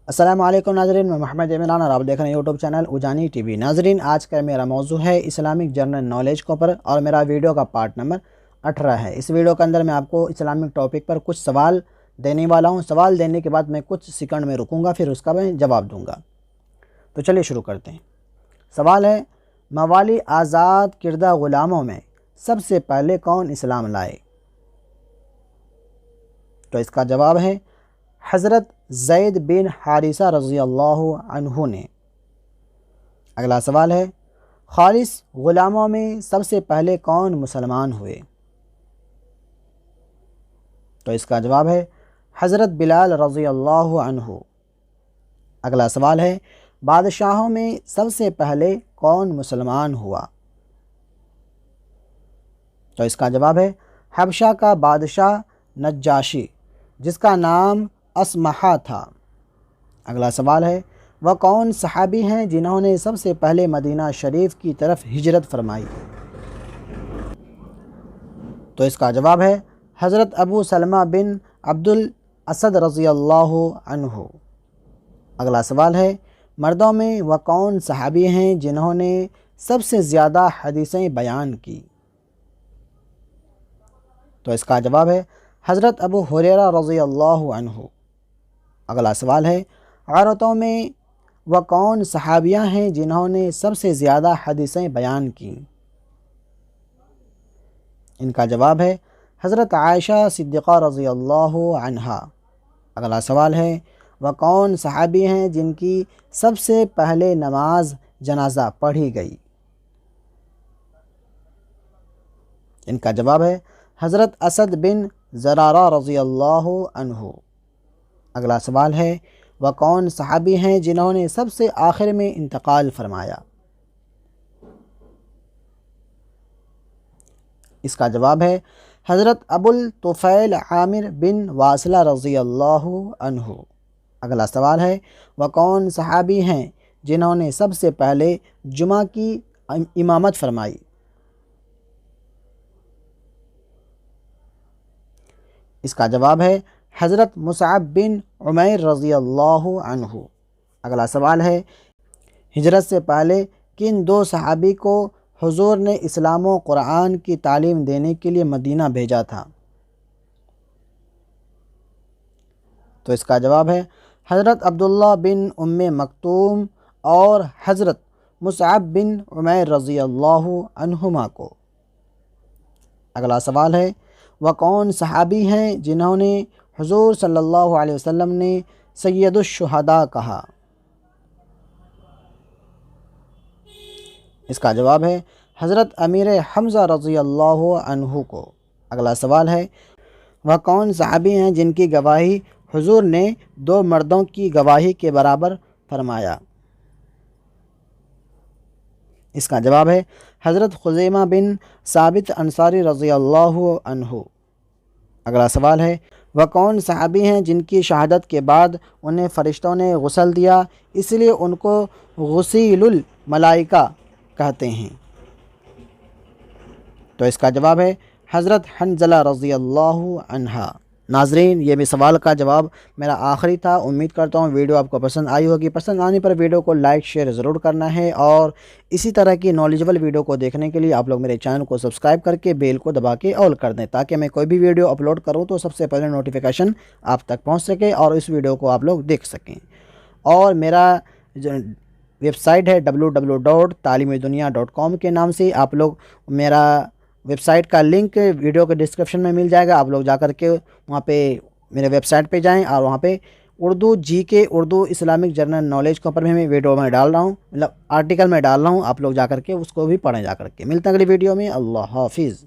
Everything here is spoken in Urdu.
السلام علیکم ناظرین، میں محمد عمران اور آپ دیکھ رہے ہیں یوٹیوب چینل اجانی ٹی وی۔ ناظرین، آج کا میرا موضوع ہے اسلامک جنرل نالج کے اوپر اور میرا ویڈیو کا پارٹ نمبر 18 ہے۔ اس ویڈیو کے اندر میں آپ کو اسلامک ٹاپک پر کچھ سوال دینے والا ہوں۔ سوال دینے کے بعد میں کچھ سیکنڈ میں رکوں گا، پھر اس کا میں جواب دوں گا۔ تو چلیے شروع کرتے ہیں۔ سوال ہے، موالی آزاد کردہ غلاموں میں سب سے پہلے کون اسلام لائے؟ تو اس کا جواب ہے حضرت زید بن حارثہ رضی اللہ عنہ نے۔ اگلا سوال ہے، خالص غلاموں میں سب سے پہلے کون مسلمان ہوئے؟ تو اس کا جواب ہے حضرت بلال رضی اللہ عنہ۔ اگلا سوال ہے، بادشاہوں میں سب سے پہلے کون مسلمان ہوا؟ تو اس کا جواب ہے حبشہ کا بادشاہ نجاشی، جس کا نام اسمحہ تھا۔ اگلا سوال ہے، وہ کون صحابی ہیں جنہوں نے سب سے پہلے مدینہ شریف کی طرف ہجرت فرمائی؟ تو اس کا جواب ہے حضرت ابو سلمہ بن عبد الاسد رضی اللہ عنہ۔ اگلا سوال ہے، مردوں میں وہ کون صحابی ہیں جنہوں نے سب سے زیادہ حدیثیں بیان کی؟ تو اس کا جواب ہے حضرت ابو ہریرہ رضی اللہ عنہ۔ اگلا سوال ہے، عورتوں میں وہ کون صحابیہ ہیں جنہوں نے سب سے زیادہ حدیثیں بیان کی؟ ان کا جواب ہے حضرت عائشہ صدیقہ رضی اللہ عنہا۔ اگلا سوال ہے، وہ کون صحابی ہیں جن کی سب سے پہلے نماز جنازہ پڑھی گئی؟ ان کا جواب ہے حضرت اسد بن زرارہ رضی اللہ عنہ۔ اگلا سوال ہے، وہ کون صحابی ہیں جنہوں نے سب سے آخر میں انتقال فرمایا؟ اس کا جواب ہے حضرت ابو الطفیل عامر بن واصلہ رضی اللہ عنہ۔ اگلا سوال ہے، وہ کون صحابی ہیں جنہوں نے سب سے پہلے جمعہ کی امامت فرمائی؟ اس کا جواب ہے حضرت مصعب بن عمیر رضی اللہ عنہ۔ اگلا سوال ہے، ہجرت سے پہلے کن دو صحابی کو حضور نے اسلام و قرآن کی تعلیم دینے کے لیے مدینہ بھیجا تھا؟ تو اس کا جواب ہے حضرت عبداللہ بن ام مکتوم اور حضرت مصعب بن عمیر رضی اللہ عنہما کو۔ اگلا سوال ہے، وہ کون صحابی ہیں جنہوں نے حضور صلی اللہ علیہ وسلم نے سید الشہداء کہا؟ اس کا جواب ہے حضرت امیر حمزہ رضی اللہ عنہ کو۔ اگلا سوال ہے، وہ کون صحابی ہیں جن کی گواہی حضور نے دو مردوں کی گواہی کے برابر فرمایا؟ اس کا جواب ہے حضرت خزیمہ بن ثابت انصاری رضی اللہ عنہ۔ اگلا سوال ہے، وہ کون صحابی ہیں جن کی شہادت کے بعد انہیں فرشتوں نے غسل دیا، اس لیے ان کو غسیل الملائکہ کہتے ہیں؟ تو اس کا جواب ہے حضرت حنظلہ رضی اللہ عنہا۔ ناظرین، یہ بھی سوال کا جواب میرا آخری تھا۔ امید کرتا ہوں ویڈیو آپ کو پسند آئی ہوگی۔ پسند آنے پر ویڈیو کو لائک شیئر ضرور کرنا ہے، اور اسی طرح کی نالجبل ویڈیو کو دیکھنے کے لیے آپ لوگ میرے چینل کو سبسکرائب کر کے بیل کو دبا کے آل کر دیں، تاکہ میں کوئی بھی ویڈیو اپلوڈ کروں تو سب سے پہلے نوٹیفیکیشن آپ تک پہنچ سکے اور اس ویڈیو کو آپ لوگ دیکھ سکیں۔ اور میرا ویب سائٹ ہے www.talimedunia.com کے نام سے۔ آپ لوگ میرا ویب سائٹ کا لنک ویڈیو کے ڈسکرپشن میں مل جائے گا، آپ لوگ جا کر کے وہاں پہ میرے ویب سائٹ پہ جائیں، اور وہاں پہ اردو جی کے اردو اسلامک جنرل نالج کے اوپر میں ویڈیو میں ڈال رہا ہوں، مطلب آرٹیکل میں ڈال رہا ہوں، آپ لوگ جا کر کے اس کو بھی پڑھیں۔ جا کر کے ملتے ہیں اگلی ویڈیو میں۔ اللہ حافظ۔